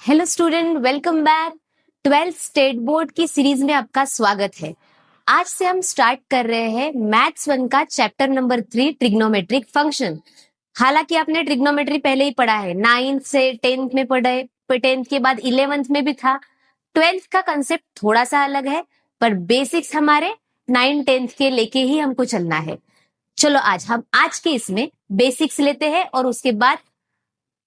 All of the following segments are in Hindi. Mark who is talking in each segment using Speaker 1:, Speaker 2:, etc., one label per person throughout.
Speaker 1: Hello student, welcome back. 12th state board की सीरीज में आपका स्वागत है। आज से हम स्टार्ट कर रहे हैं मैथ्स 1 का चैप्टर नंबर 3 ट्रिग्नोमेट्रिक फंक्शन। हालांकि आपने ट्रिग्नोमेट्री पहले ही पढ़ा है, 9th से 10th में पढ़े, 10th के बाद 11th में भी था। 12th का कंसेप्ट थोड़ा सा अलग है, पर बेसिक्स हमारे 9, 10th के लेके ही हमको चलना है। चलो आज के इसमें बेसिक्स लेते हैं और उसके बाद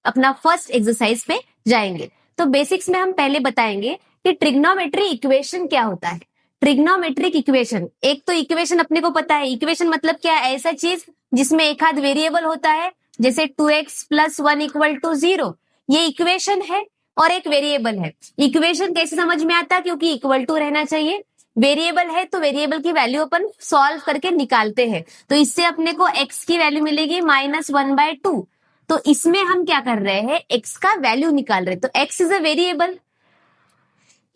Speaker 1: अपना फर्स्ट एक्सरसाइज पे जाएंगे। तो बेसिक्स में हम पहले बताएंगे कि ट्रिग्नोमेट्री इक्वेशन क्या होता है। ट्रिग्नोमेट्रिक इक्वेशन, एक तो इक्वेशन अपने को पता है। इक्वेशन मतलब क्या है? ऐसा चीज जिसमें एक आध वेरिएबल होता है, जैसे 2x + 1 = 0, ये इक्वेशन है और एक वेरिएबल है। इक्वेशन कैसे समझ में आता है? क्योंकि इक्वल टू रहना चाहिए। वेरिएबल है तो वेरिएबल की वैल्यू अपन सॉल्व करके निकालते हैं, तो इससे अपने को x की वैल्यू मिलेगी -1/2। तो इसमें हम क्या कर रहे हैं? x का वैल्यू निकाल रहे हैं। तो x इज अ वेरिएबल।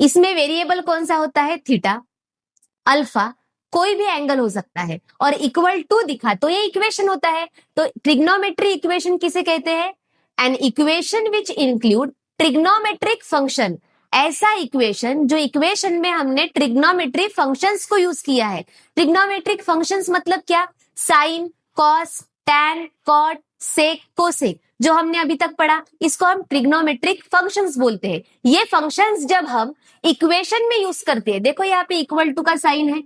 Speaker 1: इसमें वेरिएबल कौन सा होता है? थीटा, अल्फा, कोई भी एंगल हो सकता है, और =2 दिखा तो ये इक्वेशन होता है। तो ट्रिग्नोमेट्री इक्वेशन किसे कहते हैं? An equation which include trigonometric function. ऐसा इक्वेशन जो इक्वेशन में हमने ट्रिग्नोमेट्री फंक्शंस को यूज किया है। ट्रिग्नोमेट्रिक फंक्शंस मतलब क्या? साइन, कॉस, टैन, कॉट, सेक, कोसेक, जो हमने अभी तक पढ़ा, इसको हम ट्रिग्नोमेट्रिक फंक्शंस बोलते हैं। ये फंक्शंस जब हम इक्वेशन में यूज करते हैं, देखो यहाँ पे =2 का साइन है,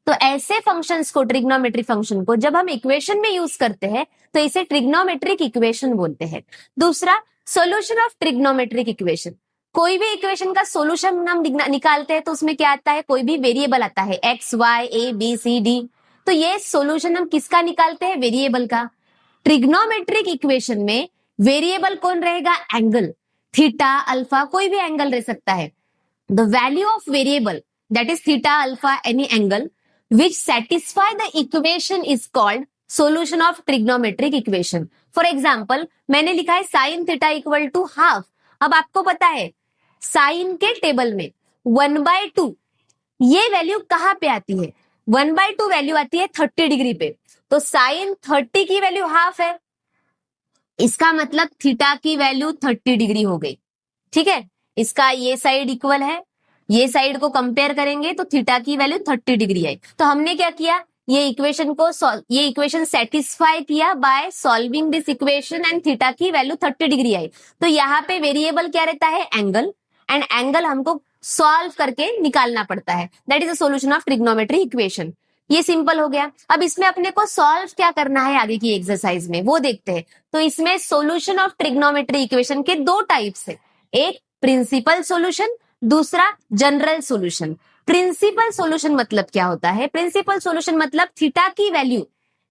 Speaker 1: तो ऐसे फंक्शंस को, ट्रिग्नोमेट्रिक फंक्शन को जब हम इक्वेशन में यूज करते हैं तो इसे ट्रिग्नोमेट्रिक इक्वेशन बोलते हैं। दूसरा, सॉल्यूशन ऑफ ट्रिग्नोमेट्रिक इक्वेशन। कोई भी इक्वेशन का सॉल्यूशन हम निकालते हैं तो उसमें क्या आता है? कोई भी वेरिएबल आता है, x, y, a, b, c, d। तो ये सॉल्यूशन हम किसका निकालते हैं? वेरिएबल का। ट्रिग्नोमेट्रिक इक्वेशन में वेरिएबल कौन रहेगा? एंगल, थीटा, अल्फा, कोई भी एंगल रह सकता है। The value of variable, that is theta, alpha, any angle which satisfy the equation is called solution of trigonometric equation. For example, मैंने लिखा है sin theta = ½ अब आपको पता है साइन के टेबल में 1/2 ये वैल्यू कहां पे आती है? 1/2 वैल्यू आती है 30 डिग्री पे। तो साइन 30 की वैल्यू ½ है, इसका मतलब थीटा की वैल्यू 30 डिग्री हो गई। ठीक है, इसका ये साइड इक्वल है, ये साइड को कंपेयर करेंगे तो थीटा की वैल्यू 30 डिग्री आई। तो हमने क्या किया? ये इक्वेशन सेटिस्फाई किया by solving this equation and theta की वैल्यू 30 डिग्री आई। तो यहाँ पे वेरिएबल क्या रहता है? एंगल, एंड एंगल हमको सॉल्व करके निकालना पड़ता है। That is the solution of trigonometry equation. ये सिंपल हो गया। अब इसमें अपने को सॉल्व क्या करना है आगे की एक्सरसाइज में, वो देखते हैं। तो इसमें सॉल्यूशन ऑफ ट्रिग्नोमेट्री इक्वेशन के 2 टाइप्स है, एक प्रिंसिपल सॉल्यूशन, दूसरा जनरल सॉल्यूशन। प्रिंसिपल सॉल्यूशन मतलब क्या होता है? प्रिंसिपल सॉल्यूशन मतलब थीटा की वैल्यू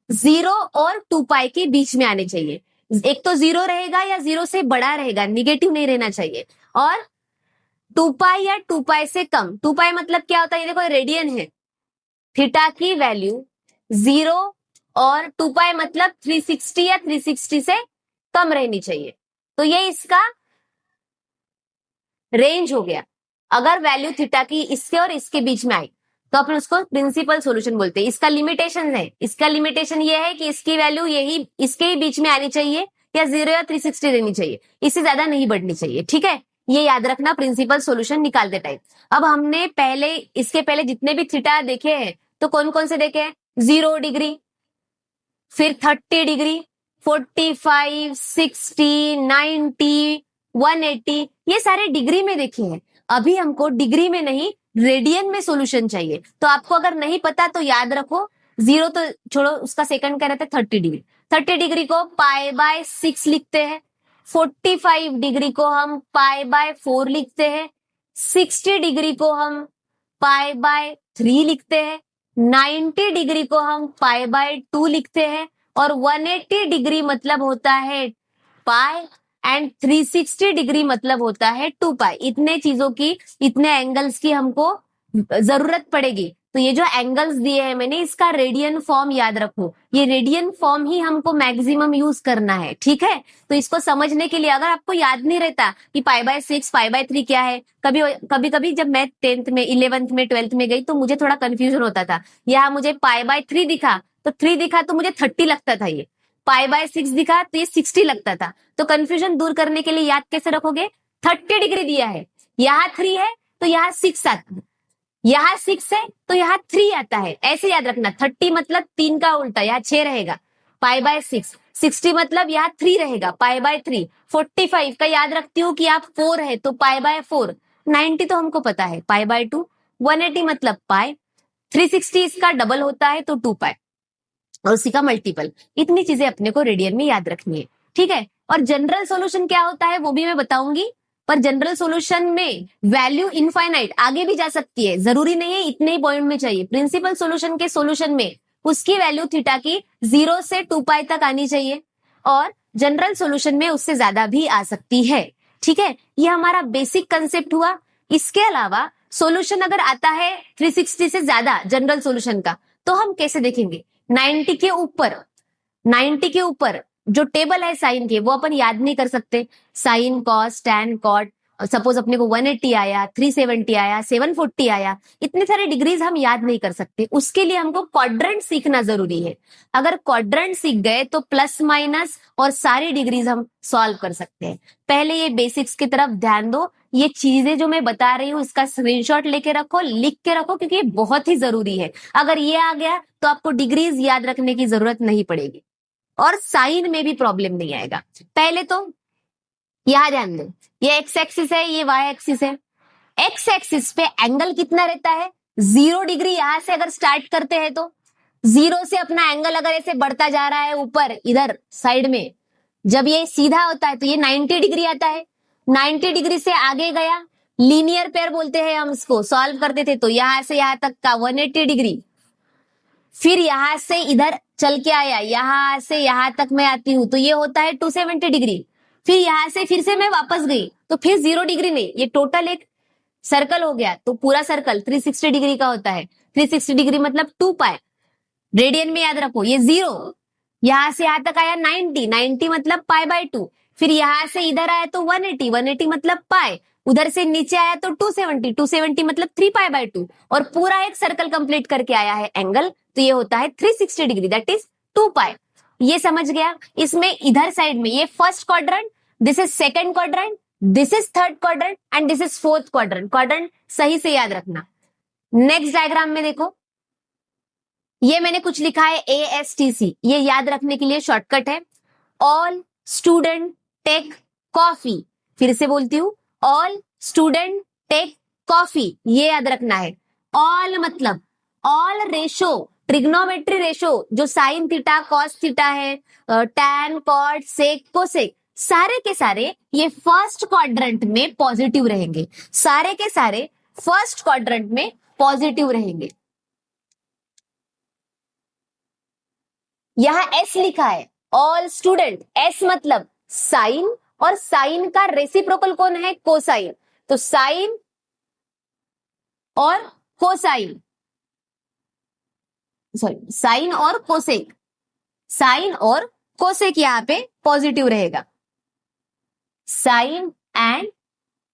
Speaker 1: 0 और 2π के बीच में आने चाहिए। एक तो 0 रहेगा या 0 से बड़ा रहेगा, निगेटिव नहीं रहना चाहिए, और 2π या 2π से कम। 2π मतलब क्या होता है? ये देखो रेडियन है। थीटा की वैल्यू 0 और 2π मतलब 360 या 360 से कम रहनी चाहिए। तो ये इसका रेंज हो गया। अगर वैल्यू थीटा की इसके और इसके बीच में आई तो अपन उसको प्रिंसिपल सॉल्यूशन बोलते हैं। इसका लिमिटेशन है, इसका लिमिटेशन ये है कि इसकी वैल्यू यही इसके ही बीच में आनी चाहिए, या 0 या 360 रहनी चाहिए, इससे ज्यादा नहीं बढ़नी चाहिए। ठीक है, ये याद रखना प्रिंसिपल सॉल्यूशन निकालते टाइम। अब हमने इसके पहले जितने भी थीटा देखे हैं तो कौन कौन से देखे हैं? 0 डिग्री, फिर 30 डिग्री, 45, 60, 90, 180, ये सारे डिग्री में देखे हैं। अभी हमको डिग्री में नहीं, रेडियन में सॉल्यूशन चाहिए। तो आपको अगर नहीं पता तो याद रखो, 0 तो छोड़ो, उसका सेकंड क्या रहता है? 30 डिग्री। 30 डिग्री को π/6 लिखते हैं, 45 डिग्री को हम π/4 लिखते हैं, 60 डिग्री को हम π/3 लिखते हैं, 90 डिग्री को हम π/2 लिखते हैं, और 180 डिग्री मतलब होता है पाई, एंड 360 डिग्री मतलब होता है 2π। इतने चीजों की, इतने एंगल्स की हमको जरूरत पड़ेगी। तो ये जो एंगल्स दिए हैं मैंने, इसका रेडियन फॉर्म याद रखो। ये रेडियन फॉर्म ही हमको मैक्सिमम यूज करना है। ठीक है, तो इसको समझने के लिए, अगर आपको याद नहीं रहता कि π/6 π/3 क्या है, कभी जब मैं 10th में, 11th में, 12th में गई तो मुझे थोड़ा कंफ्यूजन होता था। यहाँ मुझे π/3 दिखा तो 3 दिखा तो मुझे 30 लगता था, ये π/6 दिखा तो ये 60 लगता था। तो कंफ्यूजन दूर करने के लिए याद कैसे रखोगे? 30 डिग्री दिया है, यहाँ 3 है तो यहाँ 6 आता है, यहाँ 6 है तो यहाँ 3 आता है, ऐसे याद रखना। 30 मतलब 3 का उल्टा, यहाँ 6 रहेगा, π/6। 60 मतलब यहाँ 3 रहेगा, π/3। 45 का याद रखती हूँ कि आप 4 है तो π/4। 90 तो हमको पता है, π/2। 180 मतलब पाई। 360 इसका डबल होता है तो 2π, और उसी का मल्टीपल। इतनी चीजें अपने को रेडियन में याद रखनी है, ठीक है। और जनरल सॉल्यूशन क्या होता है वो भी मैं बताऊंगी, पर जनरल सॉल्यूशन में वैल्यू इनफाइनाइट आगे भी जा सकती है, जरूरी नहीं है इतने ही पॉइंट में चाहिए। प्रिंसिपल सॉल्यूशन के सॉल्यूशन में उसकी वैल्यू थीटा की 0 से 2π तक आनी चाहिए, और जनरल सॉल्यूशन में उससे ज्यादा भी आ सकती है, ठीक है। ये हमारा बेसिक कंसेप्ट हुआ। इसके अलावा सॉल्यूशन अगर आता है 360 से ज्यादा जनरल सॉल्यूशन का, तो हम कैसे देखेंगे? 90 के ऊपर जो टेबल है साइन के, वो अपन याद नहीं कर सकते। Sine, cos, tan, cot, suppose अपने को 180 आया, 370 आया, 740 आया, इतने सारे डिग्रीज हम याद नहीं कर सकते। उसके लिए हमको क्वाड्रेंट सीखना जरूरी है। अगर क्वाड्रेंट सीख गए तो प्लस माइनस और सारी डिग्रीज हम सॉल्व कर सकते हैं। पहले ये बेसिक्स की तरफ ध्यान दो। ये चीजें जो मैं बता रही हूँ इसका स्क्रीनशॉट लेके रखो, लिख के रखो, क्योंकि ये बहुत ही जरूरी है। अगर ये आ गया तो आपको डिग्रीज याद रखने की जरूरत नहीं पड़ेगी, और साइन में भी प्रॉब्लम नहीं आएगा। पहले तो यहां ध्यान दो, ये एक्स एक्सिस है, ये वाई एक्सिस है। एक्स एक्सिस पे एंगल कितना रहता है? 0 डिग्री। यहां से अगर स्टार्ट करते हैं तो 0 से अपना एंगल अगर ऐसे बढ़ता जा रहा है ऊपर इधर साइड में, जब ये सीधा होता है तो ये 90 डिग्री आता है। 90 डिग्री से आगे गया, लीनियर पेयर बोलते हैं हम इसको, सॉल्व करते थे तो यहां से यहां तक का 180 डिग्री। फिर यहां से इधर चल के आया, यहां से यहां तक मैं आती हूं तो ये होता है 270 डिग्री। फिर यहां से फिर से मैं वापस गई तो फिर 0 डिग्री नहीं, ये टोटल एक सर्कल हो गया, तो पूरा सर्कल 360 डिग्री का होता है। 360 डिग्री मतलब 2π। रेडियन में याद रखो, ये 0, यहां से यहां तक आया 90, 90 मतलब π/2। फिर यहां से इधर आया तो 180, 180 मतलब पाई। उधर से नीचे आया तो 270, 270 मतलब 3π/2, और पूरा एक सर्कल कंप्लीट करके आया है एंगल, तो ये होता है 360 डिग्री, दैट इज 2π। ये समझ गया। इसमें इधर साइड में ये first quadrant, this is second quadrant, this is third quadrant and this is fourth quadrant. Quadrant सही से याद रखना। नेक्स्ट डायग्राम में देखो, ये मैंने कुछ लिखा है ASTC, ये याद रखने के लिए शॉर्टकट है। All student take coffee. फिर से बोलती हूँ, ऑल स्टूडेंट टेक कॉफी, ये याद रखना है। ऑल मतलब ऑल रेशो, ट्रिग्नोमेट्री रेशो, जो साइन थीटा, कॉस थीटा है, टैन, कॉट, सेक, कोसेक, सारे के सारे ये फर्स्ट क्वाड्रेंट में पॉजिटिव रहेंगे। सारे के सारे फर्स्ट क्वाड्रेंट में पॉजिटिव रहेंगे। यहां S लिखा है, ऑल स्टूडेंट। S मतलब साइन, और साइन का रेसिप्रोकल कौन है? कोसाइन। तो साइन और कोसाइन, सॉरी साइन और कोसेक, साइन और कोसेक यहां पे पॉजिटिव रहेगा। साइन एंड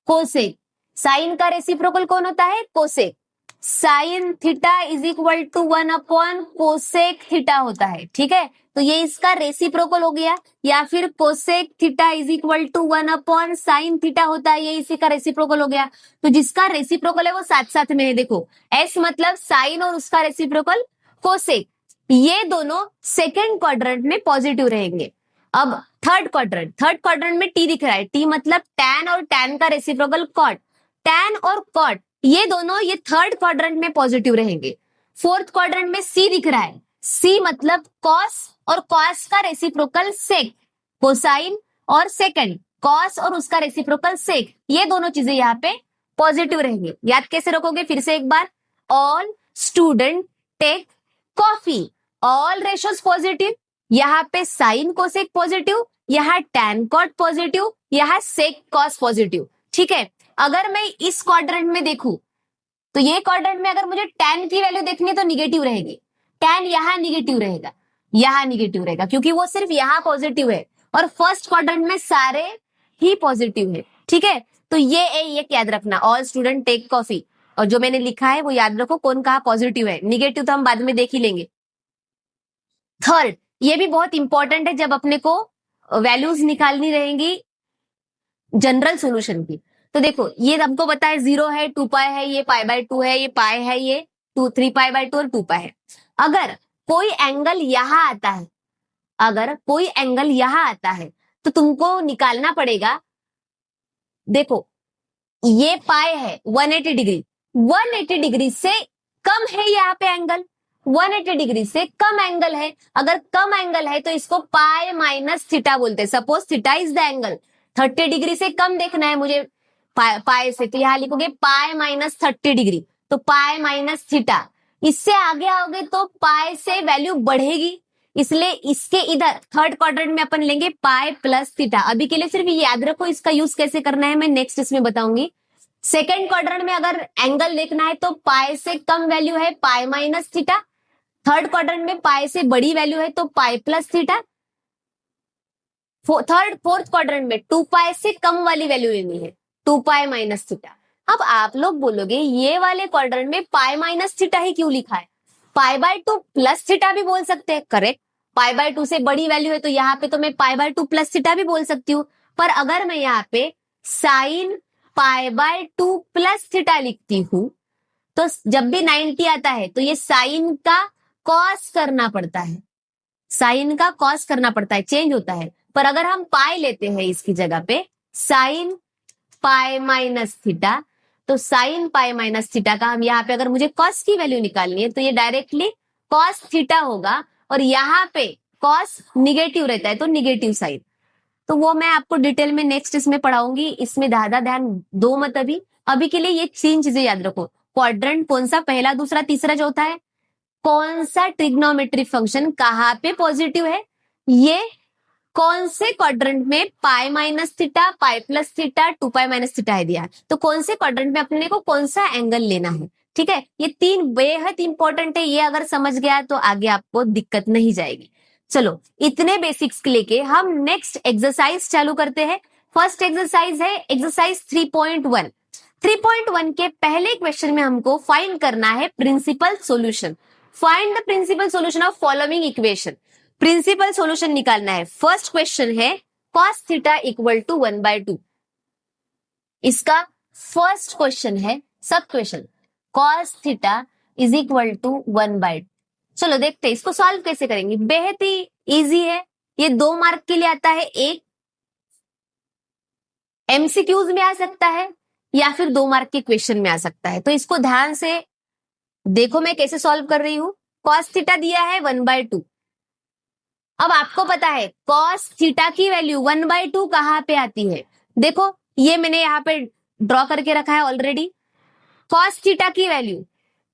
Speaker 1: कोसेक, साइन का रेसिप्रोकल कौन होता है? Cosec. Sine theta is equal to 1 cosec theta होता है, ठीक है। तो ये इसका रेसिप्रोकल हो गया, या फिर cosec theta is equal to 1 sine theta होता है, ये इसी का रेसिप्रोकल हो गया। तो जिसका रेसिप्रोकल है वो साथ साथ में है। देखो, S मतलब साइन और उसका रेसिप्रोकल कोसेक, ये दोनों सेकेंड क्वाड्रेंट में पॉजिटिव रहेंगे। अब थर्ड क्वाड्रेंट में T दिख रहा है, T मतलब टैन और टैन का रेसिप्रोकल कॉट। टैन और कॉट ये दोनों ये थर्ड क्वाड्रेंट में पॉजिटिव रहेंगे। फोर्थ क्वाड्रेंट में C दिख रहा है, C मतलब कॉस और कॉस का रेसिप्रोकल सेक, कोसाइन और सेकंड कॉस और उसका रेसिप्रोकल सेक, ये दोनों चीजें यहाँ पे पॉजिटिव रहेंगे। याद कैसे रखोगे? फिर से एक बार, all student take coffee, all ratios positive, यहाँ पे साइन कोसेक पॉजिटिव, यहाँ टैन कॉट पॉजिटिव, यहाँ सेक कॉस पॉजिटिव, ठीक है। अगर मैं इस क्वाड्रेंट में देखूं तो ये क्वाड्रेंट में अगर मुझे टैन की वैल्यू देखनी है तो निगेटिव रहेगी। टैन यहाँ निगेटिव रहेगा, यहाँ निगेटिव रहेगा, क्योंकि वो सिर्फ यहाँ पॉजिटिव है, और फर्स्ट क्वाड्रेंट में सारे ही पॉजिटिव है, ठीक है। तो ये याद रखना, ऑल स्टूडेंट टेक कॉफी, और जो मैंने लिखा है वो याद रखो कौन कहा पॉजिटिव है। निगेटिव तो हम बाद में देख ही लेंगे। थर्ड, ये भी बहुत इंपॉर्टेंट है जब अपने को वैल्यूज निकालनी रहेंगी जनरल सॉल्यूशन की। तो देखो ये हमको पता है 0 है, 2 पाई है, ये पाई बाय 2 है, ये पाई है, ये 3 पाई बाय 2 और 2 पाई है। अगर कोई एंगल यहां आता है, अगर कोई एंगल यहां आता है तो तुमको निकालना पड़ेगा। देखो ये पाई है 180 डिग्री, 180 डिग्री से कम है यहाँ पे एंगल, 180 डिग्री से कम एंगल है। अगर कम एंगल है तो इसको पाई माइनस थीटा बोलते हैं। Suppose theta is the angle, 30 degree से कम देखना है मुझे पाई से, तो यहाँ लिखोगे पाई माइनस 30 डिग्री, तो पाई माइनस थीटा। इससे आगे आओगे तो पाई से वैल्यू बढ़ेगी, इसलिए इसके इधर थर्ड क्वाड्रेंट में अपन लेंगे पाई प्लस थीटा। अभी के लिए सिर्फ ये याद रखो, इसका यूज कैसे करना है मैं नेक्स्ट इसमें बताऊंगी। सेकेंड क्वाड्रेंट में अगर एंगल देखना है तो पाई से कम वैल्यू है पाई माइनस थीटा, थर्ड क्वाड्रेंट में पाई से बड़ी वैल्यू है तो पाई प्लस थीटा, फोर्थ क्वाड्रेंट में 2 पाई से कम वाली वैल्यू लेनी है, 2 पाई माइनस थीटा। अब आप लोग बोलोगे ये वाले क्वाड्रेंट में पाई माइनस थीटा ही क्यों लिखा है, पाई बाय 2 प्लस थीटा भी बोल सकते हैं, करेक्ट। पाई बाय 2 से बड़ी वैल्यू है तो यहाँ पे तो मैं पाई बाय 2 प्लस थीटा भी बोल सकती हूँ। पर अगर मैं यहाँ पे sine pi by 2 plus theta लिखती हूँ तो जब भी 90 आता है तो ये साइन का कॉस करना पड़ता है, साइन का कॉस करना पड़ता है, चेंज होता है। पर अगर हम पाई लेते हैं इसकी जगह पे साइन पाई माइनस थीटा, तो साइन पाई माइनस थीटा का हम यहाँ पे अगर मुझे कॉस की वैल्यू निकालनी है तो ये डायरेक्टली कॉस थीटा होगा, और यहाँ पे कॉस निगेटिव रहता है तो निगेटिव साइन। तो वो मैं आपको डिटेल में नेक्स्ट इसमें पढ़ाऊंगी, इसमें ज्यादा ध्यान दो मत अभी। अभी के लिए ये 3 चीजें याद रखो, क्वाड्रेंट कौन सा, पहला दूसरा तीसरा चौथा है, कौन सा ट्रिग्नोमेट्रिक फंक्शन कहाँ पे पॉजिटिव है, ये कौन से क्वाड्रेंट में पाई minus theta pi plus theta 2 pi minus theta है दिया, तो कौन से क्वाड्रेंट में अपने को कौन सा एंगल लेना है। ठीक है, ये 3 बेहद इंपॉर्टेंट है, ये अगर समझ गया तो आगे आपको दिक्कत नहीं जाएगी। चलो इतने बेसिक्स लेके हम नेक्स्ट एक्सरसाइज चालू करते हैं। फर्स्ट एक्सरसाइज है एक्सरसाइज 3.1। 3.1 के पहले क्वेश्चन में हमको फाइंड करना है principal solution. Find the principal solution of following equation. Principal solution निकालना है। फर्स्ट क्वेश्चन है cos थीटा इक्वल टू 1/2। इसका फर्स्ट क्वेश्चन है, sub question cos theta is equal to 1/2। चलो देखते हैं इसको सॉल्व कैसे करेंगे। बेहद ही इजी है, ये 2 मार्क के लिए आता है, एक एमसीक्यूज में आ सकता है या फिर 2 मार्क के क्वेश्चन में आ सकता है। तो इसको ध्यान से देखो मैं कैसे सॉल्व कर रही हूं। cos थीटा दिया है 1/2। अब आपको पता है cos थीटा की वैल्यू 1/2 कहाँ पे आती है, देखो ये मैंने यहाँ पे ड्रॉ करके रखा है ऑलरेडी। cos थीटा की वैल्यू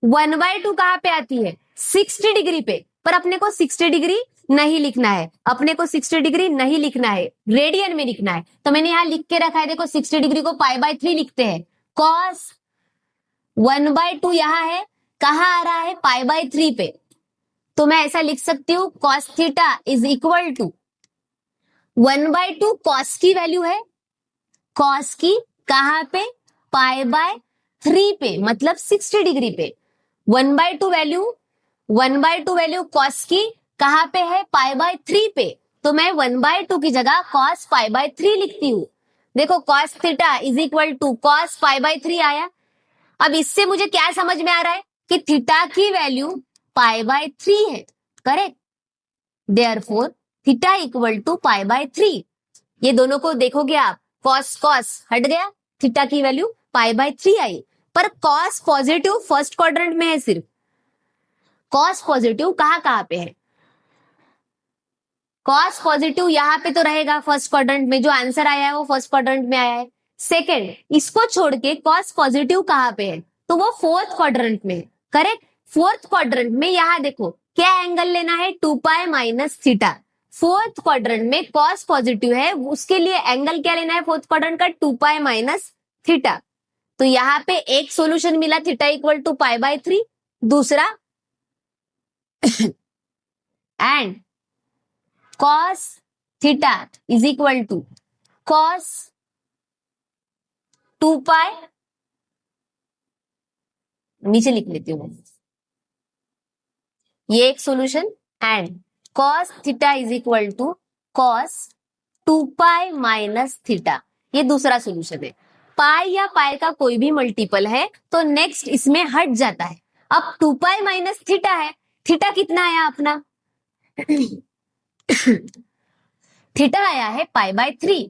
Speaker 1: 1/2 कहाँ पे आती है, 60 डिग्री पे। पर अपने को 60 डिग्री नहीं लिखना है, अपने को 60 डिग्री नहीं लिखना है, रेडियन में लिखना है। तो मैंने यहाँ लिख के रखा है, देखो 60 डिग्री को पाई/3 लिखते हैं। cos 1/2 यहाँ है, कहाँ आ रहा है, पाई/3 पे। तो मैं ऐसा लिख सकती हूँ cos theta is equal to 1/2 cos की वैल्यू है, cos की कहाँ पे, पाई/3 पे, मतलब 60 डिग्री पे। 1/2 वैल्यू cos की कहाँ पे है, पाई/3 पे। तो मैं 1/2 की जगह cos पाई/3 लिखती हूँ। देखो cos theta is equal to cos pi आया। अब इससे मुझे क्या समझ में आ रहा है कि थीटा की वैल्यू पाई/3 है, correct. Therefore theta equal to पाई/3। ये दोनों को देखोगे आप, cos हट गया, थीटा की वैल्यू पाई/3 आई। पर cos पॉजिटिव फर्स्ट क्वाड्रेंट में है, सिर्फ cos पॉजिटिव कहाँ पे है, cos पॉजिटिव यहाँ पे तो रहेगा फर्स्ट क्वाड्रेंट में, जो आंसर आया है वो फर्स्ट क्वाड्रेंट में आया है। सेकेंड, इसको छोड़ के cos पॉजिटिव कहाँ पे है, तो वो फोर्थ क्वाड्रेंट में है, करेक्ट। फोर्थ क्वाड्रेंट में यहाँ देखो क्या एंगल लेना है, 2 pi minus theta. Fourth quadrant में cos पॉजिटिव है, उसके लिए एंगल क्या लेना है फोर्थ क्वाड्रेंट का, 2 पाई माइनस थीटा। तो यहाँ पे एक सॉल्यूशन मिला थीटा इक्वल टू पाई/3, दूसरा and cos theta is equal to cos 2 pi, नीचे लिख लेती हूँ ये एक solution, and cos theta is equal to cos 2 pi minus theta. ये दूसरा सोल्यूशन है। पाई या पाई का कोई भी मल्टीपल है तो नेक्स्ट इसमें हट जाता है। अब 2 पाई माइनस थीटा है, थीटा कितना आया अपना थीटा आया है पाई बाय 3।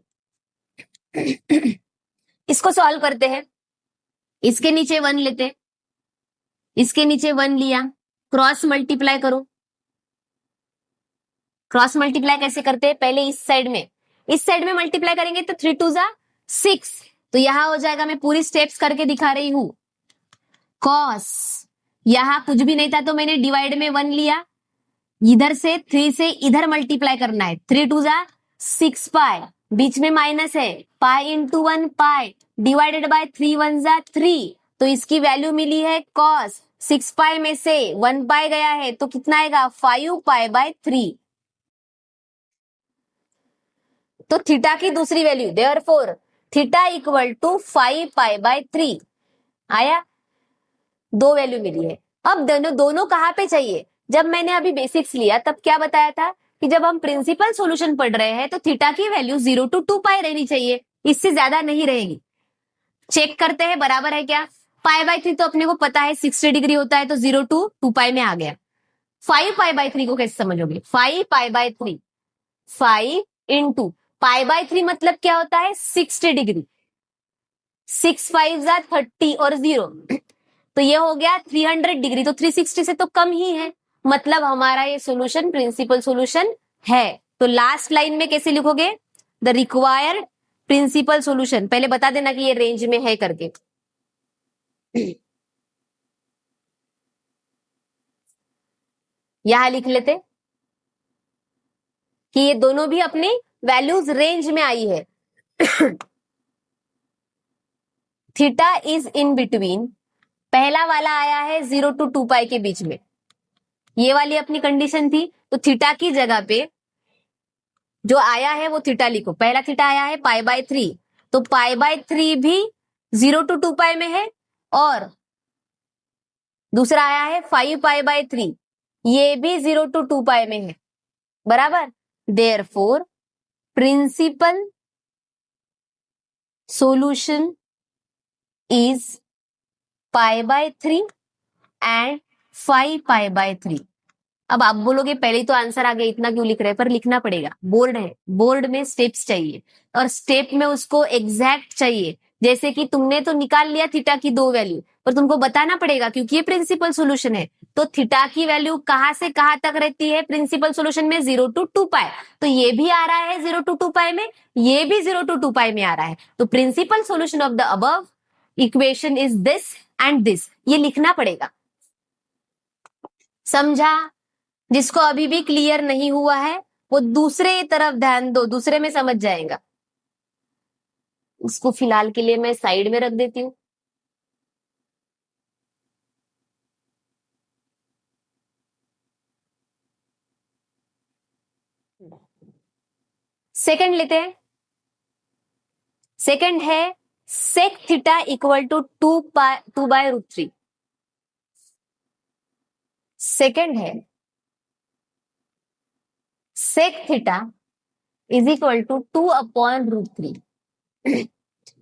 Speaker 1: इसको सॉल्व करते हैं, इसके नीचे 1 लेते हैं, इसके नीचे 1 लिया, क्रॉस मल्टीप्लाई करो। क्रॉस मल्टीप्लाई कैसे करते हैं, पहले इस साइड में मल्टीप्लाई करेंगे तो 3 2 जा 6, तो यहां हो जाएगा, मैं पूरी स्टेप्स करके दिखा रही हूं। कॉस, यहां कुछ भी नहीं था तो मैंने डिवाइड में 1 लिया, इधर से 3 से इधर मल्टीप्लाई करना है, 3 2 जा 6 पाई, बीच में माइनस है, pi into 1 pi divided by 3 1 जा 3, तो इसकी वैल्यू मिली है कॉस। 6 पाई में से 1 पाई गया है तो कितना आएगा 5 पाई बाय 3। तो थीटा की दूसरी value, therefore theta equal to 5 pi by 3 आया, दो वैल्यू मिली है। अब दोनों कहां पे चाहिए, जब मैंने अभी बेसिक्स लिया तब क्या बताया था कि जब हम प्रिंसिपल सॉल्यूशन पढ़ रहे हैं तो थीटा की वैल्यू 0 to 2 पाई रहनी चाहिए, इससे ज्यादा नहीं रहेगी। चेक करते हैं बराबर है क्या, पाई बाय 3 तो अपने को पता है 60 डिग्री होता है, तो 0 to 2 पाई में आ गया। 5 पाई बाय 3 को कैसे समझोगे, 5 pi by 3, 5 into pi by 3 मतलब क्या होता है 60 डिग्री, 6 5 जा 30 और 0, तो ये हो गया 300 डिग्री, तो 360 से तो कम ही है, मतलब हमारा ये सॉल्यूशन प्रिंसिपल सॉल्यूशन है। तो लास्ट लाइन में कैसे लिखोगे, द रिक्वायर्ड प्रिंसिपल सॉल्यूशन, पहले बता देना कि ये रेंज में है करके। यहां लिख लेते कि ये दोनों भी अपनी वैल्यूज रेंज में आई है। थीटा इज इन बिटवीन, पहला वाला आया है 0 to 2 पाई के बीच में, ये वाली अपनी कंडीशन थी, तो थीटा की जगह पे जो आया है वो थीटा लिखो। पहला थीटा आया है पाई बाय 3, तो पाई बाय 3 भी 0 to 2 पाई में है, और दूसरा आया है 5 पाई बाय 3, ये भी 0 to 2 पाई में है, बराबर। Therefore principal solution is pi by 3 and 5 pi by 3। अब आप बोलोगे पहले तो आंसर आ गया, इतना क्यों लिख रहे हैं, पर लिखना पड़ेगा, बोर्ड है, बोर्ड में स्टेप्स चाहिए और स्टेप में उसको एग्जैक्ट चाहिए। जैसे कि तुमने तो निकाल लिया थीटा की दो वैल्यू, पर तुमको बताना पड़ेगा क्योंकि ये प्रिंसिपल सॉल्यूशन है, तो थीटा की वैल्यू कहां से कहां तक रहती है प्रिंसिपल सॉल्यूशन में, 0 to 2 पाई, तो ये भी आ रहा है 0 to 2 पाई में, ये भी 0 to 2 पाई में आ रहा है, तो principal solution of the above equation is this and this, ये लिखना पड़ेगा। समझा? जिसको अभी भी क्लियर नहीं हुआ है वो दूसरे तरफ ध्यान दो, दूसरे में समझ जाएगा। इसको फिलहाल के लिए मैं साइड में रख देती हूँ। सेकंड लेते हैं, सेकंड है sec theta equal to 2 by root 3। Second है sec theta is equal to 2 upon root 3।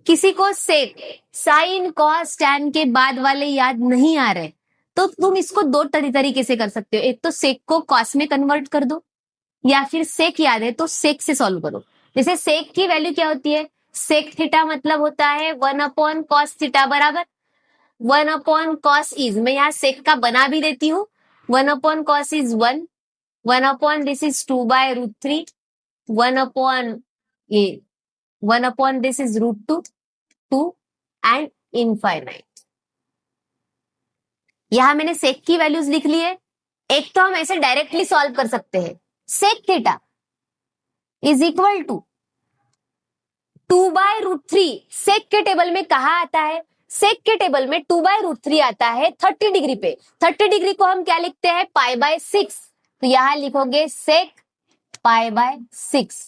Speaker 1: किसी को सेक, साइन कॉस टैन के बाद वाले याद नहीं आ रहे तो तुम इसको दो तरीके से कर सकते हो, एक तो सेक को कॉस में कन्वर्ट कर दो, या फिर सेक याद है तो सेक से सॉल्व करो। जैसे सेक की वैल्यू क्या होती है, सेक थीटा मतलब होता है 1 अपॉन कॉस थीटा, बराबर 1 अपॉन कॉस इज, मैं यहाँ सेक का बना भी देती हूँ, 1 upon cos is 1, 1 upon this is 2 by root 3, 1 upon ये 1 upon this is root 2 2 and infinite. यहां मैंने सेक की वैल्यूज लिख ली है। एक तो हम ऐसे डायरेक्टली सॉल्व कर सकते हैं, sec theta is equal to 2 by root 3, sec के टेबल में कहा आता है, सेक के टेबल में 2 बाय रूट 3 आता है 30 डिग्री पे, 30 डिग्री को हम क्या लिखते हैं पाई बाय 6, तो यहां लिखोगे सेक पाई बाय 6।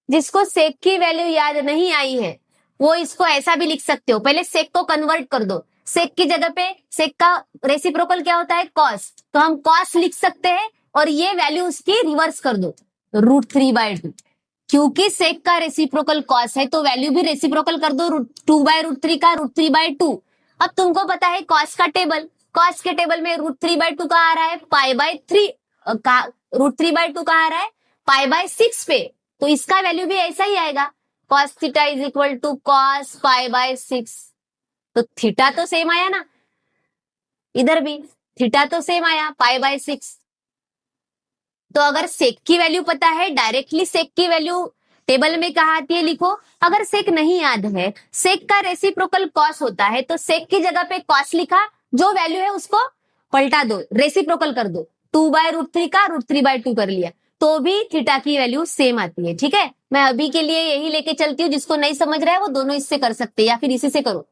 Speaker 1: जिसको सेक की वैल्यू याद नहीं आई है वो इसको ऐसा भी लिख सकते हो, पहले सेक को कन्वर्ट कर दो, सेक की जगह पे सेक का रेसिप्रोकल क्या होता है कॉस, तो हम कॉस लिख सकते हैं और ये वैल्यू उसकी रिवर्स कर दो रूट 3 बाय 2। क्योंकि सेक का रेसिप्रोकल कॉस है तो वैल्यू भी रेसिप्रोकल कर दो 2/√3 का √3/2। अब तुमको पता है कॉस का टेबल, कॉस के टेबल में √3/2 का आ रहा है π/3 का, √3/2 का आ रहा है π/6 पे, तो इसका वैल्यू भी ऐसा ही आएगा cos theta is equal to cos π/6। तो थीटा तो सेम आया ना, इधर भी थीटा तो सेम आया π/6। तो अगर सेक की वैल्यू पता है, डायरेक्टली सेक की वैल्यू टेबल में कहा आती है लिखो। अगर सेक नहीं याद है, सेक का रेसिप्रोकल कॉस होता है, तो सेक की जगह पे कॉस लिखा, जो वैल्यू है उसको पलटा दो, रेसिप्रोकल कर दो, 2/√3 का √3/2 कर लिया, तो भी थीटा की वैल्यू सेम आती है। ठीक है, मैं अभी के लिए यही लेके चलती हूँ, जिसको नहीं समझ रहा है वो दोनों इससे कर सकते हैं या फिर इसी से करो।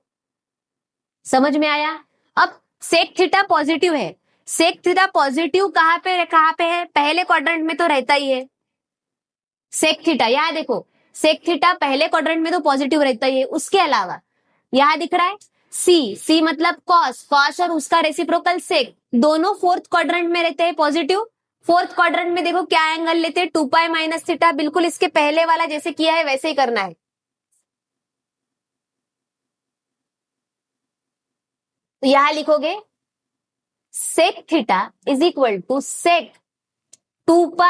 Speaker 1: समझ में आया? अब सेक थीटा पॉजिटिव है, सेक थीटा पॉजिटिव कहाँ पे है? पहले क्वाड्रेंट में तो रहता ही है सेक थीटा, यहां देखो सेक थीटा पहले क्वाड्रेंट में तो पॉजिटिव रहता ही है। उसके अलावा यहां दिख रहा है सी मतलब कॉस, कॉस और उसका रेसिप्रोकल सेक दोनों फोर्थ क्वाड्रेंट में रहते हैं पॉजिटिव। फोर्थ क्वाड्रेंट में देखो क्या एंगल लेते हैं, 2π - थीटा, बिल्कुल इसके पहले वाला जैसे किया है वैसे ही करना है। तो यहां लिखोगे sec theta is equal to sec 2π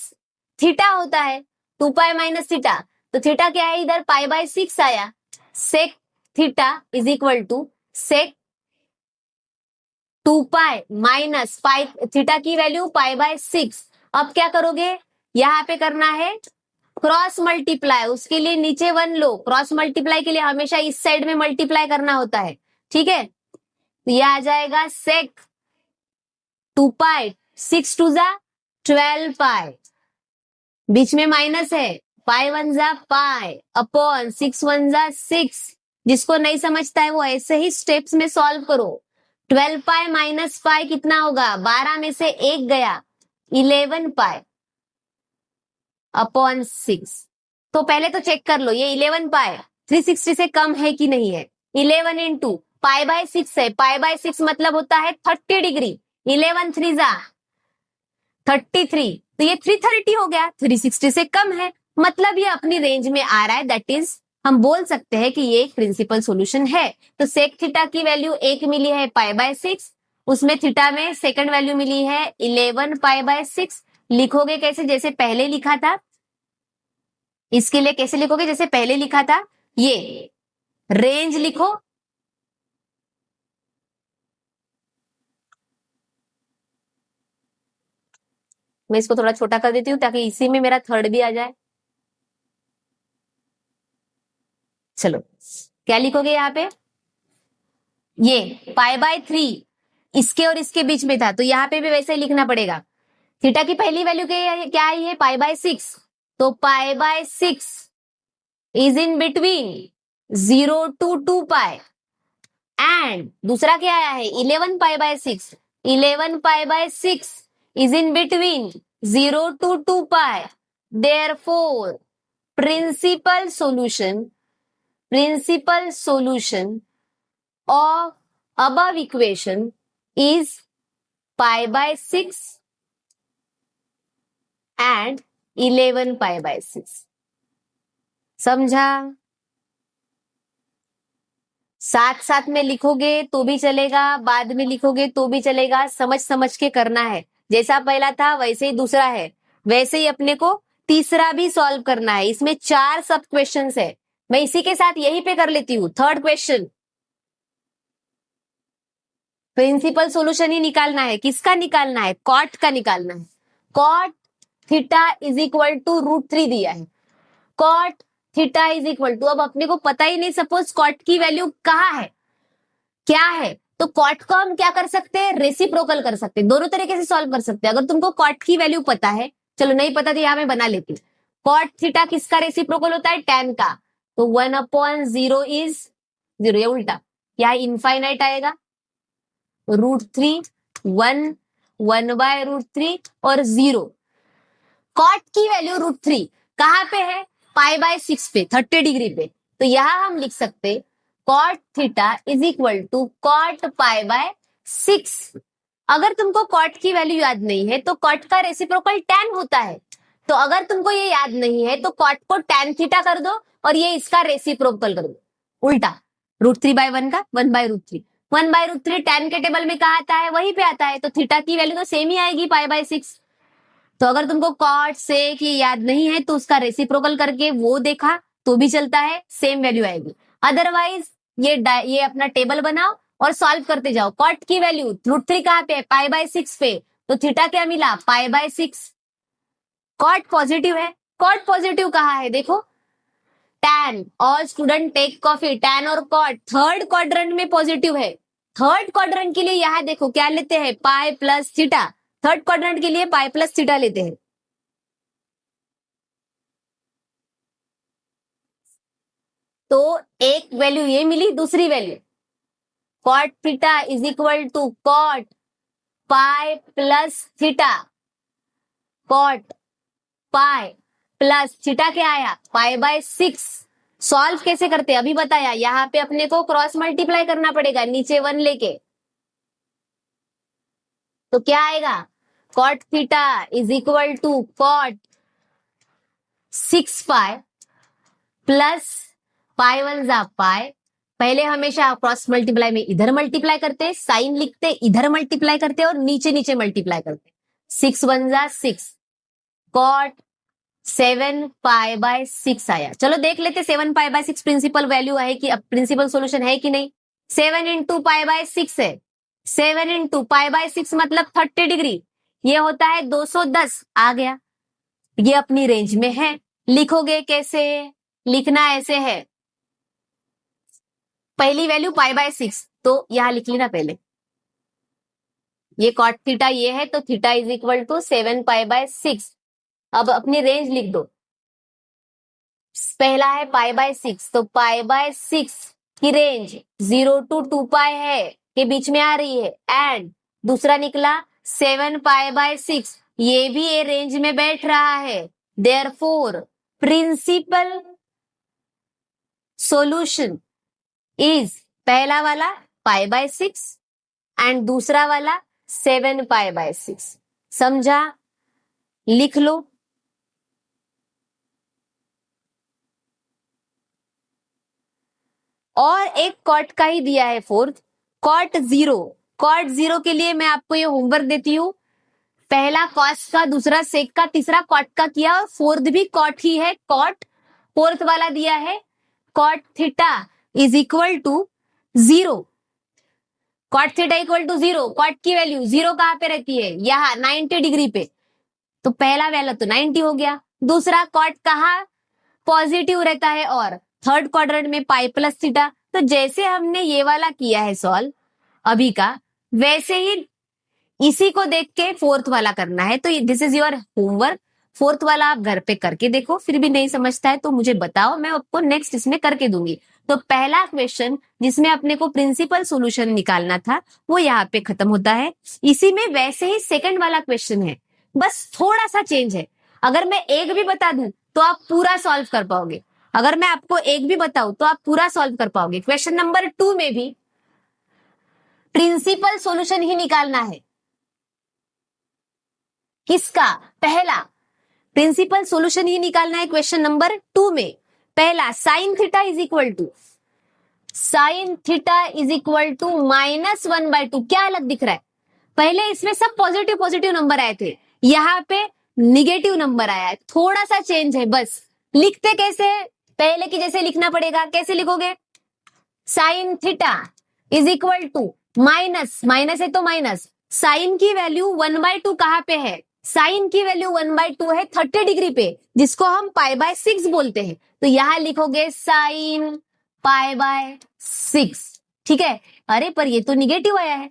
Speaker 1: - theta होता है, 2π - थीटा, तो थीटा क्या है इधर π/6 आया, sec theta is equal to sec 2π - pi, theta की वैल्यू π/6। अब क्या करोगे, यहां पे करना है क्रॉस मल्टीप्लाई, उसके लिए नीचे 1 लो, क्रॉस मल्टीप्लाई के लिए हमेशा इस साइड में मल्टीप्लाई करना होता है। ठीक है, तो यह आ जाएगा सेक 2π, 6 2 जा 12π, बीच में माइनस है, π1 जा पाई अपॉन 6 1 जा 6। जिसको नहीं समझता है वो ऐसे ही स्टेप्स में सॉल्व करो। 12π - पाई कितना होगा, 12 में से 1 गया, 11π अपॉन 6। तो पहले तो चेक कर लो ये 11π 360 से कम है कि नहीं है। 11 इंटू π/6 है, π/6 मतलब होता है 30 डिग्री, 11 3 जा 33, तो ये 330 हो गया, 360 से कम है, मतलब ये अपनी रेंज में आ रहा है। दैट इज हम बोल सकते हैं कि ये एक प्रिंसिपल सॉल्यूशन है। तो सेक थीटा की वैल्यू 1 मिली है π/6, उसमें थीटा में सेकंड वैल्यू मिली है 11π/6। लिखोगे कैसे, जैसे पहले लिखा था, इसके लिए कैसे लिखोगे जैसे पहले लिखा था, ये रेंज लिखो, मैं इसको थोड़ा छोटा कर देती हूँ ताकि इसी में मेरा थर्ड भी आ जाए। चलो क्या लिखोगे यहाँ पे, ये π/3 इसके और इसके बीच में था, तो यहाँ पे भी वैसे ही लिखना पड़ेगा। थीटा की पहली वैल्यू क्या आई है, π/6, तो π/6 is in between 0 to 2π, and दूसरा क्या आया है 11π/6, 11π/6 is in between 0 to 2π, therefore principal solution of above equation is π/6 and 11π/6। समझा? साथ साथ में लिखोगे तो भी चलेगा, बाद में लिखोगे तो भी चलेगा, समझ समझ के करना है। जैसा पहला था वैसे ही दूसरा है, वैसे ही अपने को तीसरा भी सॉल्व करना है। इसमें 4 सब क्वेश्चंस है, मैं इसी के साथ यही पे कर लेती हूँ। थर्ड क्वेश्चन, प्रिंसिपल सॉल्यूशन ही निकालना है। किसका निकालना है, कॉट का निकालना है। Cot theta is equal to √3 दिया है, cot theta is equal to, अब अपने को पता ही नहीं सपोज कॉट की वैल्यू कहाँ है, क्या है, तो कॉट को हम क्या कर सकते हैं, रेसिप्रोकल कर सकते हैं। दोनों तरीके से सॉल्व कर सकते हैं। अगर तुमको कॉट की वैल्यू पता है, चलो नहीं पता तो यहां मैं बना लेती हूँ। कॉट थीटा किसका रेसिप्रोकल होता है, tan का, तो 1/0 इज 0, ये उल्टा, यहाँ इनफाइनाइट आएगा, √3 1 1/√3 और 0। कॉट की वैल्यू √3 कहाँ पे है, π/6 पे, 30 डिग्री पे, तो यहां हम लिख सकते cot theta is equal to cot π/6। अगर तुमको कॉट की वैल्यू याद नहीं है तो कॉट का रेसिप्रोकल tan होता है, तो अगर तुमको ये याद नहीं है तो कॉट को tan थीटा कर दो और ये इसका रेसिप्रोकल कर दो, उल्टा √3/1 का 1/√3। 1/√3 tan के टेबल में कहा आता है, वहीं पे आता है, तो थीटा की वैल्यू तो सेम ही आएगी पाई/6। तो अगर तुमको कॉट सेक ये याद नहीं है तो उसका रेसिप्रोकल करके वो देखा तो भी चलता है, सेम वैल्यू आएगी। अदरवाइज ये अपना टेबल बनाओ और सॉल्व करते जाओ। कॉट की वैल्यू √3 कहाँ पे है, पाई/6 पे, तो थीटा क्या मिला, पाई/6। कॉट पॉजिटिव है, कॉट पॉजिटिव कहाँ है देखो, tan, all student take coffee, tan और कॉट थर्ड क्वाड्रेंट में पॉजिटिव है। थर्ड क्वाड्रेंट के लिए यहाँ देखो क्या लेते हैं, pi plus theta, third quadrant के लिए पाई प्लस थीटा लेते हैं। तो एक वैल्यू ये मिली, दूसरी value cot theta is equal to cot pi plus theta, cot pi plus theta क्या आया, पाई/6। सॉल्व कैसे करते अभी बताया, यहाँ पे अपने को क्रॉस मल्टीप्लाई करना पड़ेगा नीचे 1 लेके, तो क्या आएगा, cot theta is equal to cot 6 pi plus पाई1 जा पाई। पहले हमेशा क्रॉस मल्टीप्लाई में इधर मल्टीप्लाई करते, साइन लिखते, इधर मल्टीप्लाई करते और नीचे नीचे मल्टीप्लाई करते। 6 1 जा 6, कॉट 7 पाई/6 आया। चलो देख लेते 7 पाई/6 प्रिंसिपल वैल्यू है कि अब प्रिंसिपल सॉल्यूशन है कि नहीं। 7 इंटू पाई/6 है, 7 इंटू पाई/6 मतलब 30 डिग्री, ये होता है 210, आ गया। ये अपनी रेंज में है। लिखोगे कैसे, लिखना ऐसे है, पहली वैल्यू पाई/6 तो यहां लिख लेना पहले, ये कॉट थीटा ये है तो थीटा इज इक्वल टू 7 पाई/6। अब अपनी रेंज लिख दो, पहला है पाई/6 तो पाई/6 की रेंज 0 to 2 पाई है के बीच में आ रही है, एंड दूसरा निकला 7 पाई/6, ये भी ये रेंज में बैठ रहा है। देयरफॉर प्रिंसिपल सॉल्यूशन इज पहला वाला पाई/6 एंड दूसरा वाला 7 पाई/6। समझा, लिख लो। और एक कॉट का ही दिया है फोर्थ, कॉट 0। कॉट 0 के लिए मैं आपको ये होमवर्क देती हूँ, पहला कॉस का, दूसरा सेक का, तीसरा कॉट का किया और फोर्थ भी कॉट ही है, कॉट। फोर्थ वाला दिया है cot theta is equal to 0, cot theta equal to 0, cot की वैल्यू 0 कहां पे रहती है, यहाँ 90 डिग्री पे, तो पहला वाला तो 90 हो गया। दूसरा कॉट कहा पॉजिटिव रहता है और थर्ड क्वाड्रेंट में पाई प्लस थीटा। तो जैसे हमने ये वाला किया है सॉल्व अभी का, वैसे ही इसी को देख के फोर्थ वाला करना है। तो this is your homework, fourth वाला आप घर पे करके देखो, फिर भी नहीं समझता है तो मुझे बताओ, मैं आपको नेक्स्ट इसमें करके दूंगी। तो पहला क्वेश्चन जिसमें अपने को प्रिंसिपल सॉल्यूशन निकालना था वो यहाँ पे खत्म होता है। इसी में वैसे ही सेकंड वाला क्वेश्चन है, बस थोड़ा सा चेंज है। अगर मैं एक भी बता दूं तो आप पूरा सॉल्व कर पाओगे, अगर मैं आपको एक भी बताऊं तो आप पूरा सॉल्व कर पाओगे। क्वेश्चन नंबर 2 में भी प्रिंसिपल सॉल्यूशन ही निकालना है। किसका, पहला प्रिंसिपल सॉल्यूशन ही निकालना है क्वेश्चन नंबर 2 में। पहला sine theta is equal to, sine theta is equal to -1/2। क्या अलग दिख रहा है, पहले इसमें सब पॉजिटिव पॉजिटिव नंबर आए थे, यहाँ पे निगेटिव नंबर आया है, थोड़ा सा चेंज है बस। लिखते कैसे है, पहले की जैसे लिखना पड़ेगा। कैसे लिखोगे, sine theta is equal to minus, minus है तो माइनस, साइन की वैल्यू 1/2 कहां पे है, साइन की वैल्यू 1/2 है 30 डिग्री पे, जिसको हम पाई/6 बोलते हैं। तो यहां लिखोगे साइन पाई/6, ठीक है। अरे पर ये तो निगेटिव आया है,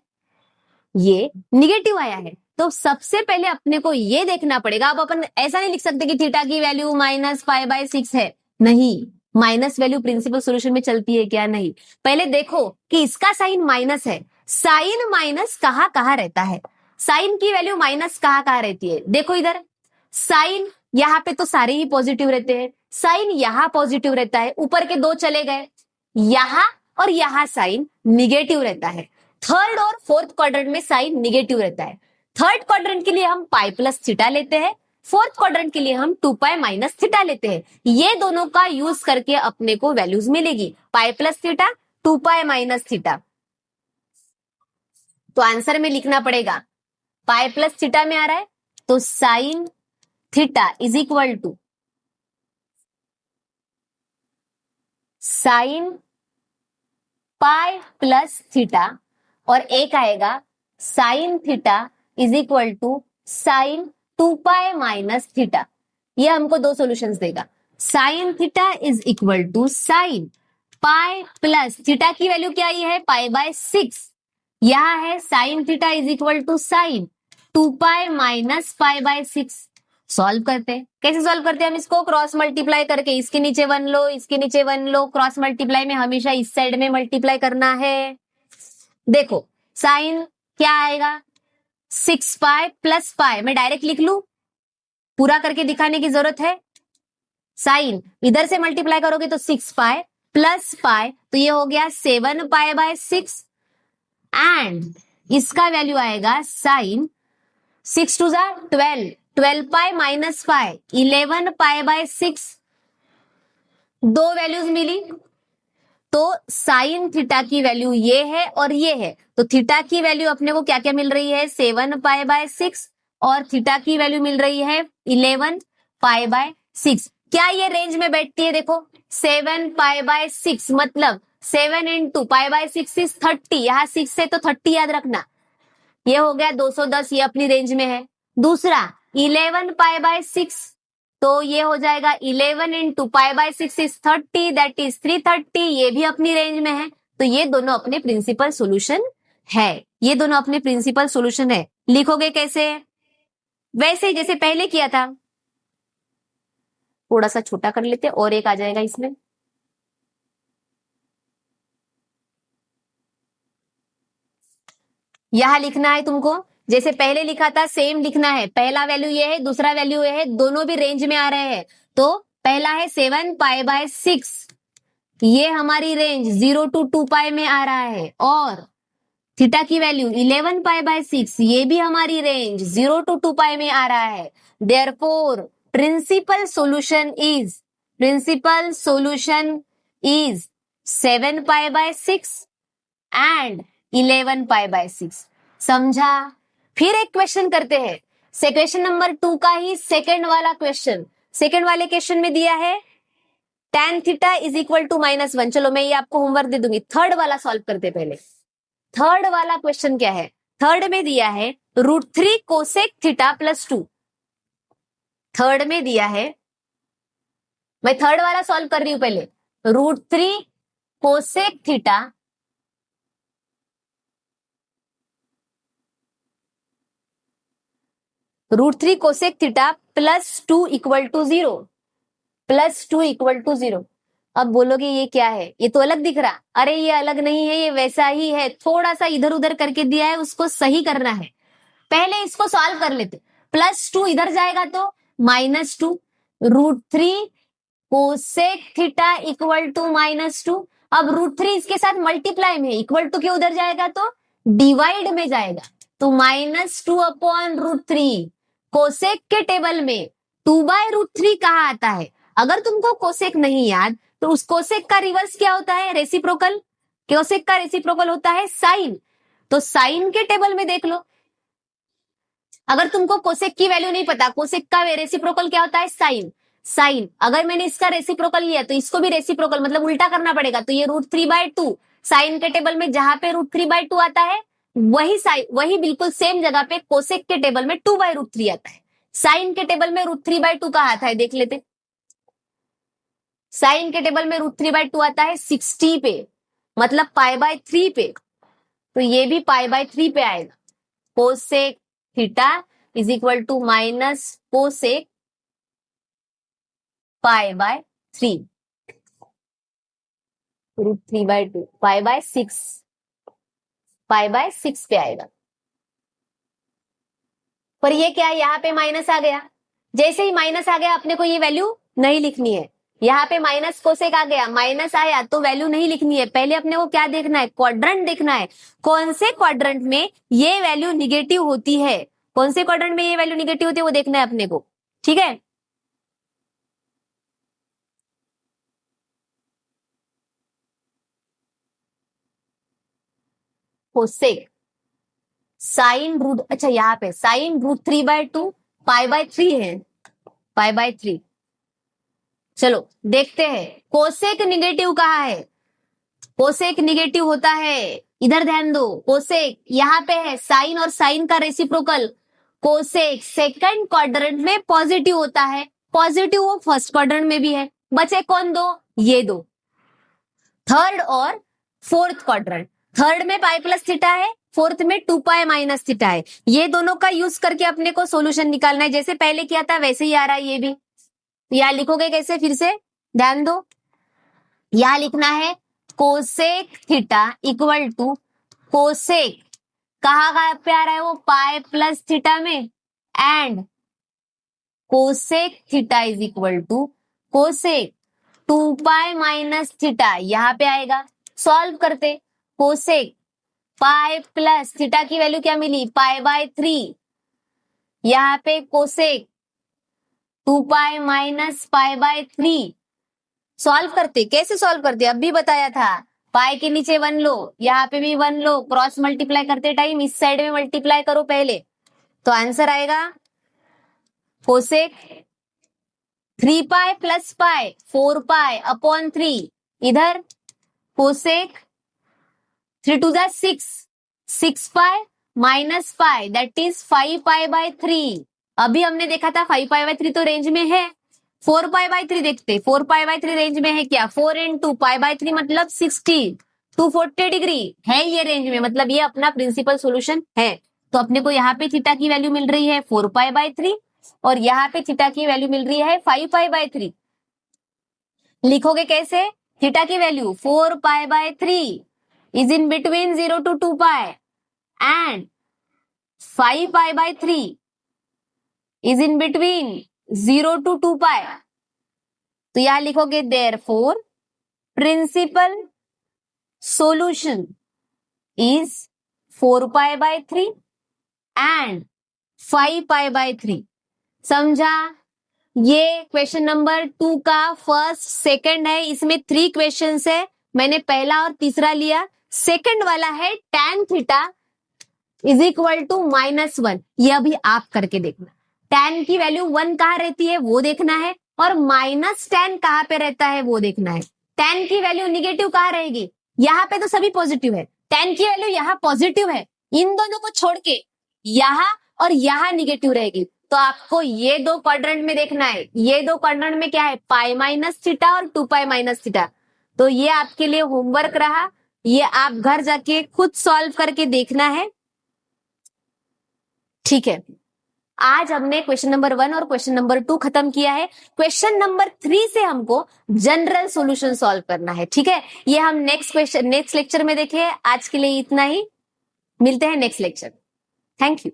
Speaker 1: ये निगेटिव आया है, तो सबसे पहले अपने को ये देखना पड़ेगा। अब अपन ऐसा नहीं लिख सकते कि थीटा की वैल्यू -पाई/6 है, नहीं, माइनस वैल्यू प्रिंसिपल सॉल्यूशन में चलती है क्या, नहीं। पहले देखो कि इसका साइन माइनस है, साइन माइनस कहां कहां रहता है, साइन की वैल्यू माइनस कहां कहां रहती है। देखो इधर साइन, यहाँ पे तो सारे ही पॉजिटिव रहते हैं, साइन यहाँ पॉजिटिव रहता है, ऊपर के 2 चले गए, यहाँ और यहाँ साइन निगेटिव रहता है। थर्ड और फोर्थ क्वाड्रेंट में साइन निगेटिव रहता है। थर्ड क्वाड्रेंट के लिए हम पाई प्लस थीटा लेते हैं, फोर्थ क्वाड्रेंट के लिए हम 2 पाई माइनस थीटा लेते हैं। ये दोनों का यूज करके अपने को वैल्यूज मिलेगी, पाई plus theta, 2 pi minus theta. तो आंसर में लिखना पड़ेगा, पाई प्लस थीटा में आ रहा है तो sine theta is equal to sine pi plus theta, और एक आएगा sine theta is equal to sine 2 pi minus theta. ये हमको दो सॉल्यूशंस देगा। Sine theta is equal to sine pi plus theta की वैल्यू क्या आई है, पाई बाय 6। यह है sine theta is equal to sine 2 pi minus pi by 6। Solve करते हैं। कैसे सॉल्व करते हैं हम इसको, क्रॉस मल्टीप्लाई करके, इसके नीचे 1 लो, इसके नीचे 1 लो। क्रॉस मल्टीप्लाई में हमेशा इस साइड में मल्टीप्लाई करना है। देखो साइन क्या आएगा, 6 पाई प्लस पाई, मैं डायरेक्ट लिख लू, पूरा करके दिखाने की जरूरत है। साइन इधर से मल्टीप्लाई करोगे तो 6 पाई प्लस पाई, तो ये हो गया 7 पाई बाय 6, एंड इसका वैल्यू आएगा साइन 6 टू जा 12, 12 पाई माइनस पाई, 11 पाई बाय 6। दो वैल्यूज मिली, तो साइन थीटा की वैल्यू ये है और ये है, तो थीटा की वैल्यू अपने को क्या क्या मिल रही है, 7 पाई बाय 6, और थीटा की वैल्यू मिल रही है 11 पाई बाय 6। क्या ये रेंज में बैठती है, देखो 7 पाई बाय 6 मतलब 7 इंटू पाई बाय 6 इज 30, यहाँ 6 है तो 30 याद रखना, ये हो गया 210, ये अपनी रेंज में है। दूसरा 11 पाई बाय 6, तो ये हो जाएगा 11 into pi by 6 is 30, that is 330, ये भी अपनी रेंज में है। तो ये दोनों अपने प्रिंसिपल सॉल्यूशन है, ये दोनों अपने प्रिंसिपल सॉल्यूशन है। लिखोगे कैसे, वैसे जैसे पहले किया था, थोड़ा सा छोटा कर लेते और एक आ जाएगा इसमें। यहां लिखना है तुमको, जैसे पहले लिखा था सेम लिखना है। पहला वैल्यू ये है, दूसरा वैल्यू ये है, दोनों भी रेंज में आ रहे हैं। तो पहला है 7 पाई बाय 6, ये हमारी रेंज 0 टू 2 पाई में आ रहा है, और थीटा की वैल्यू 11 पाई बाय 6, ये भी हमारी रेंज 0 टू 2 पाई में आ रहा है। Therefore principal solution is 7 pi by 6 and 11 pi by 6। समझा? फिर एक क्वेश्चन करते हैं, क्वेश्चन नंबर 2 का ही सेकंड वाला क्वेश्चन। सेकंड वाले क्वेश्चन में दिया है tan theta is equal to -1। चलो मैं ये आपको होमवर्क दे दूंगी। थर्ड वाला सॉल्व करते पहले। थर्ड वाला क्वेश्चन क्या है, थर्ड में दिया है √3 कोसेक थीटा प्लस 2। थर्ड में दिया है, मैं थर्ड वाला सॉल्व कर रही हूं पहले, √3 cosec theta √3 cosec theta plus 2 equal to 0, plus 2 equal to 0। अब बोलोगे ये क्या है, ये तो अलग दिख रहा। अरे ये अलग नहीं है, ये वैसा ही है, थोड़ा सा इधर उधर करके दिया है, उसको सही करना है। पहले इसको सॉल्व कर लेते। प्लस 2 इधर जाएगा तो -2, √3 कोसेक थीटा इक्वल टू -2। अब √3 इसके साथ मल्टीप्लाई में, इक्वल टू के उधर जाएगा तो डिवाइड में जाएगा, तो -2 अपॉन √3। कोसेक के टेबल में 2/√3 कहाँ आता है? अगर तुमको कोसेक नहीं याद तो उस कोसेक का रिवर्स क्या होता है, रेसिप्रोकल। कोसेक का रेसिप्रोकल होता है साइन, तो साइन के टेबल में देख लो। अगर तुमको कोसेक की वैल्यू नहीं पता, कोसेक का रेसिप्रोकल क्या होता है, साइन। साइन अगर मैंने इसका रेसिप्रोकल लिया तो इसको भी रेसिप्रोकल मतलब उल्टा करना पड़ेगा, तो ये √3/2। साइन के टेबल में जहां पे √3/2 आता है वही बिल्कुल सेम जगह पे कोसेक के टेबल में 2/√3 आता है। साइन के टेबल में √3/2 कहाँ आता है देख लेते। साइन के टेबल में √3/2 आता है 60 पे, मतलब π/3 पे, तो ये भी π/3 पे आएगा। Cosec theta is equal to minus cosec π/3, √3/2 π/6 पे आएगा। पर ये क्या है, यहाँ पे माइनस आ गया। जैसे ही माइनस आ गया अपने को ये वैल्यू नहीं लिखनी है। यहाँ पे माइनस कोसेक आ गया, माइनस आया तो वैल्यू नहीं लिखनी है। पहले अपने को क्या देखना है, क्वाड्रेंट देखना है। कौन से क्वाड्रेंट में ये वैल्यू निगेटिव होती है, कौन से क्वाड्रेंट में ये वैल्यू निगेटिव होती है वो देखना है अपने को। ठीक है। कोसेक साइन रूट, अच्छा यहाँ पे साइन रूट 3/2 पाई/3 है, पाई/3। चलो देखते हैं कोसेक निगेटिव कहाँ है। कोसेक निगेटिव होता है, इधर ध्यान दो, कोसेक यहाँ पे है, साइन और साइन का रेसिप्रोकल। कोसेक सेकंड क्वाड्रेंट में पॉजिटिव होता है, पॉजिटिव वो फर्स्ट क्वाड्रेंट में भी है। बचे कौन दो, ये दो, थर्ड और फोर्थ क्वाड्रेंट। थर्ड में पाई प्लस थीटा है, फोर्थ में 2 पाई माइनस थीटा है। ये दोनों का यूज करके अपने को सॉल्यूशन निकालना है, जैसे पहले किया था वैसे ही आ रहा है ये भी। यहां लिखोगे कैसे, फिर से ध्यान दो, यहां लिखना है cosec theta equal to cosec, कहाँ पे आ रहा है वो, पाई प्लस थीटा में, and cosec theta is equal to cosec 2 pi minus theta, यहां पे आएगा। सॉल्व करते, कोसेक पाई प्लस थीटा की वैल्यू क्या मिली, पाई/3, यहाँ पे cosec 2 pi minus pi. Solve करते, कैसे सॉल्व करते, अभी बताया था, पाई के नीचे 1 लो, यहाँ पे भी 1 लो, क्रॉस मल्टीप्लाई करते टाइम इस साइड में मल्टीप्लाई करो पहले, तो आंसर आएगा cosec 3 pi plus pi 4 pi upon 3, इधर cosec 3 2 6, 6 pi minus pi that is 5 पाई/3। अभी हमने देखा था 5 पाई/3 तो रेंज में है, 4 पाई/3 देखते, 4 पाई/3 रेंज में है क्या, 4 × पाई/3 मतलब 60, 240 डिग्री है ये रेंज में, मतलब ये अपना प्रिंसिपल सॉल्यूशन है। तो अपने को यहाँ पे थीटा की वैल्यू मिल रही है 4 पाई/3 और यहाँ पे थीटा की वैल्यू मिल रही है 5 पाई/3। लिखोगे कैसे, थीटा की value 4 पाई/3 is in between 0 to 2 pi and 5 pi/3 is in between 0 to 2 pi। तो यहां लिखोगे therefore principal solution is 4 pi/3 and 5 pi/3। समझा, ये क्वेश्चन नंबर 2 का फर्स्ट सेकंड है, इसमें 3 क्वेश्चंस है, मैंने पहला और तीसरा लिया। सेकंड वाला है tan theta is equal to -1, ये अभी आप करके देखना। tan की वैल्यू 1 कहाँ रहती है वो देखना है, और -tan कहाँ पे रहता है वो देखना है। tan की वैल्यू निगेटिव कहाँ रहेगी, यहाँ पे तो सभी पॉजिटिव है, tan की वैल्यू यहाँ पॉजिटिव है, इन दोनों को छोड़ के यहाँ और यहाँ निगेटिव रहेगी। तो आपको ये 2 क्वाड्रेंट में देखना है, ये 2 क्वाड्रेंट में क्या है, पाई माइनस थीटा और 2 पाई माइनस थीटा। तो ये आपके लिए होमवर्क रहा, ये आप घर जाके खुद सॉल्व करके देखना है, ठीक है। आज हमने क्वेश्चन नंबर 1 और क्वेश्चन नंबर 2 खत्म किया है। क्वेश्चन नंबर 3 से हमको जनरल सॉल्यूशन सॉल्व करना है, ठीक है। ये हम नेक्स्ट लेक्चर में देखें। आज के लिए इतना ही, मिलते हैं नेक्स्ट लेक्चर। Thank you.